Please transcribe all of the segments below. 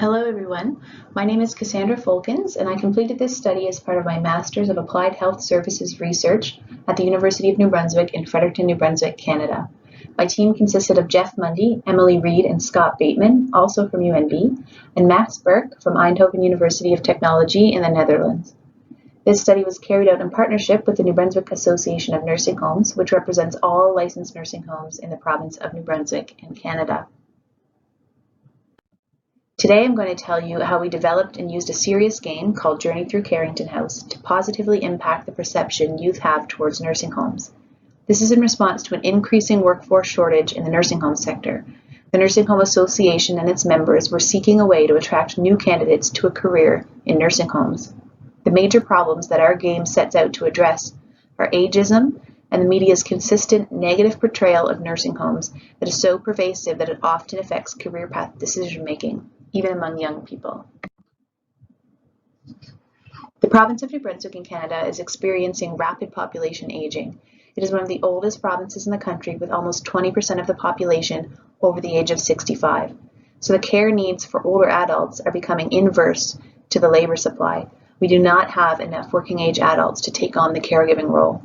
Hello everyone, my name is Cassandra Folkins and I completed this study as part of my Masters of Applied Health Services Research at the University of New Brunswick in Fredericton, New Brunswick, Canada. My team consisted of Jeff Mundee, Emily Reed and Scott Bateman, also from UNB, and Max Birk from Eindhoven University of Technology in the Netherlands. This study was carried out in partnership with the New Brunswick Association of Nursing Homes, which represents all licensed nursing homes in the province of New Brunswick in Canada. Today I'm going to tell you how we developed and used a serious game called Through Carington House to positively impact the perception youth have towards nursing homes. This is in response to an increasing workforce shortage in the nursing home sector. The Nursing Home Association and its members were seeking a way to attract new candidates to a career in nursing homes. The major problems that our game sets out to address are ageism and the media's consistent negative portrayal of nursing homes that is so pervasive that it often affects career path decision-making, even among young people. The province of New Brunswick in Canada is experiencing rapid population aging. It is one of the oldest provinces in the country with almost 20% of the population over the age of 65. So the care needs for older adults are becoming inverse to the labor supply. We do not have enough working age adults to take on the caregiving role.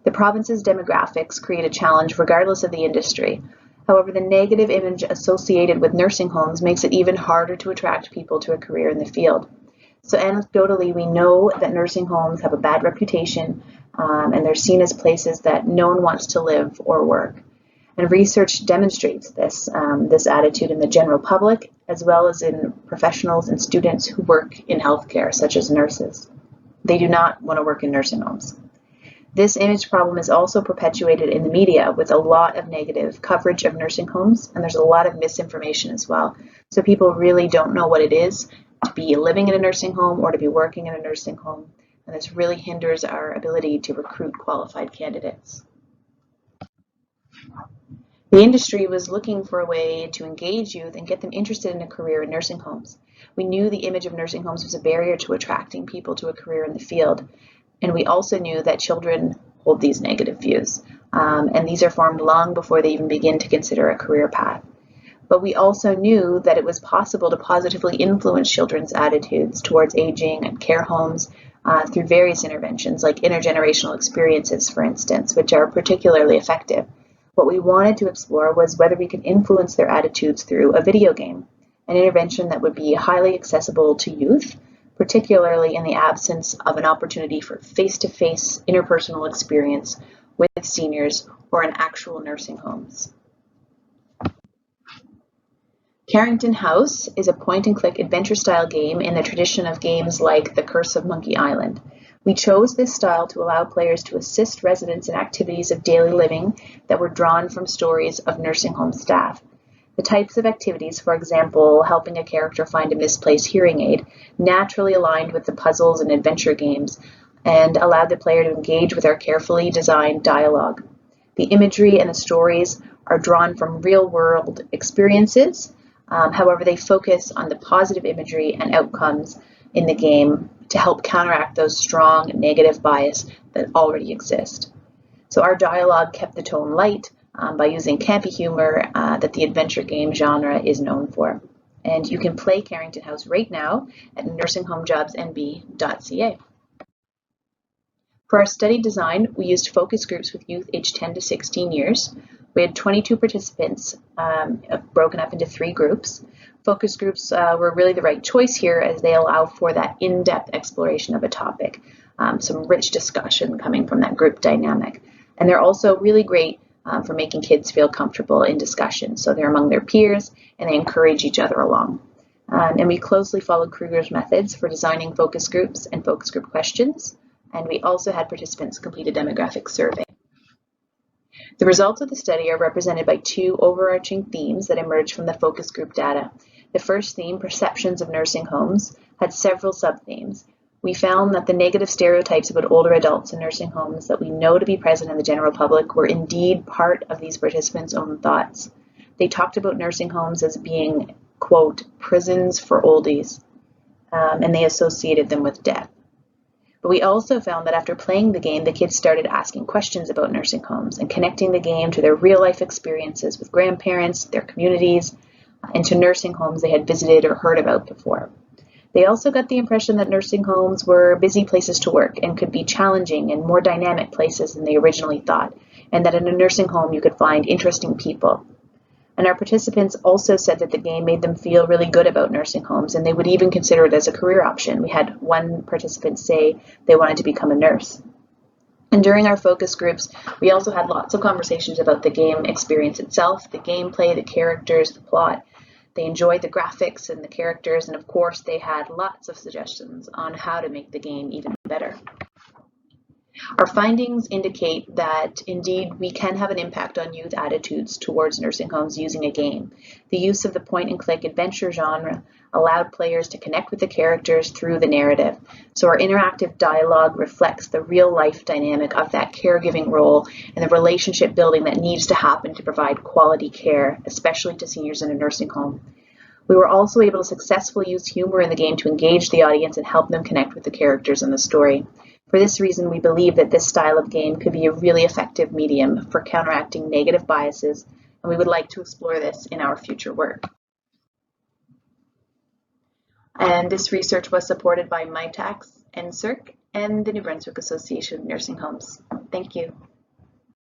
The province's demographics create a challenge regardless of the industry. However, the negative image associated with nursing homes makes it even harder to attract people to a career in the field. So anecdotally, we know that nursing homes have a bad reputation and they're seen as places that no one wants to live or work. And research demonstrates this attitude in the general public, as well as in professionals and students who work in healthcare, such as nurses. They do not want to work in nursing homes. This image problem is also perpetuated in the media with a lot of negative coverage of nursing homes, and there's a lot of misinformation as well. So people really don't know what it is to be living in a nursing home or to be working in a nursing home, and this really hinders our ability to recruit qualified candidates. The industry was looking for a way to engage youth and get them interested in a career in nursing homes. We knew the image of nursing homes was a barrier to attracting people to a career in the field. And we also knew that children hold these negative views, and these are formed long before they even begin to consider a career path. But we also knew that it was possible to positively influence children's attitudes towards aging and care homes through various interventions, like intergenerational experiences, for instance, which are particularly effective. What we wanted to explore was whether we could influence their attitudes through a video game, an intervention that would be highly accessible to youth, particularly in the absence of an opportunity for face-to-face interpersonal experience with seniors or in actual nursing homes. Carington House is a point-and-click adventure-style game in the tradition of games like The Curse of Monkey Island. We chose this style to allow players to assist residents in activities of daily living that were drawn from stories of nursing home staff. The types of activities, for example, helping a character find a misplaced hearing aid, naturally aligned with the puzzles and adventure games and allowed the player to engage with our carefully designed dialogue. The imagery and the stories are drawn from real-world experiences. However, they focus on the positive imagery and outcomes in the game to help counteract those strong negative bias that already exist. So our dialogue kept the tone light, by using campy humor that the adventure game genre is known for. And you can play Carington House right now at nursinghomejobsnb.ca. For our study design, we used focus groups with youth aged 10 to 16 years. We had 22 participants broken up into 3 groups. Focus groups were really the right choice here as they allow for that in-depth exploration of a topic, some rich discussion coming from that group dynamic. And they're also really great for making kids feel comfortable in discussion. So they're among their peers and they encourage each other along. And we closely followed Kruger's methods for designing focus groups and focus group questions. And we also had participants complete a demographic survey. The results of the study are represented by 2 overarching themes that emerged from the focus group data. The first theme, perceptions of nursing homes, had several sub-themes. We found that the negative stereotypes about older adults in nursing homes that we know to be present in the general public were indeed part of these participants' own thoughts. They talked about nursing homes as being, quote, prisons for oldies, and they associated them with death. But we also found that after playing the game, the kids started asking questions about nursing homes and connecting the game to their real-life experiences with grandparents, their communities, into nursing homes they had visited or heard about before. They also got the impression that nursing homes were busy places to work and could be challenging and more dynamic places than they originally thought, and that in a nursing home you could find interesting people. And our participants also said that the game made them feel really good about nursing homes, and they would even consider it as a career option. We had one participant say they wanted to become a nurse. And during our focus groups, we also had lots of conversations about the game experience itself, the gameplay, the characters, the plot. They enjoyed the graphics and the characters, and of course they had lots of suggestions on how to make the game even better. Our findings indicate that indeed we can have an impact on youth attitudes towards nursing homes using a game. The use of the point-and-click adventure genre allowed players to connect with the characters through the narrative. So our interactive dialogue reflects the real-life dynamic of that caregiving role and the relationship building that needs to happen to provide quality care, especially to seniors in a nursing home. We were also able to successfully use humor in the game to engage the audience and help them connect with the characters in the story. For this reason, we believe that this style of game could be a really effective medium for counteracting negative biases, and we would like to explore this in our future work. And this research was supported by MITACS, NSERC, and the New Brunswick Association of Nursing Homes. Thank you.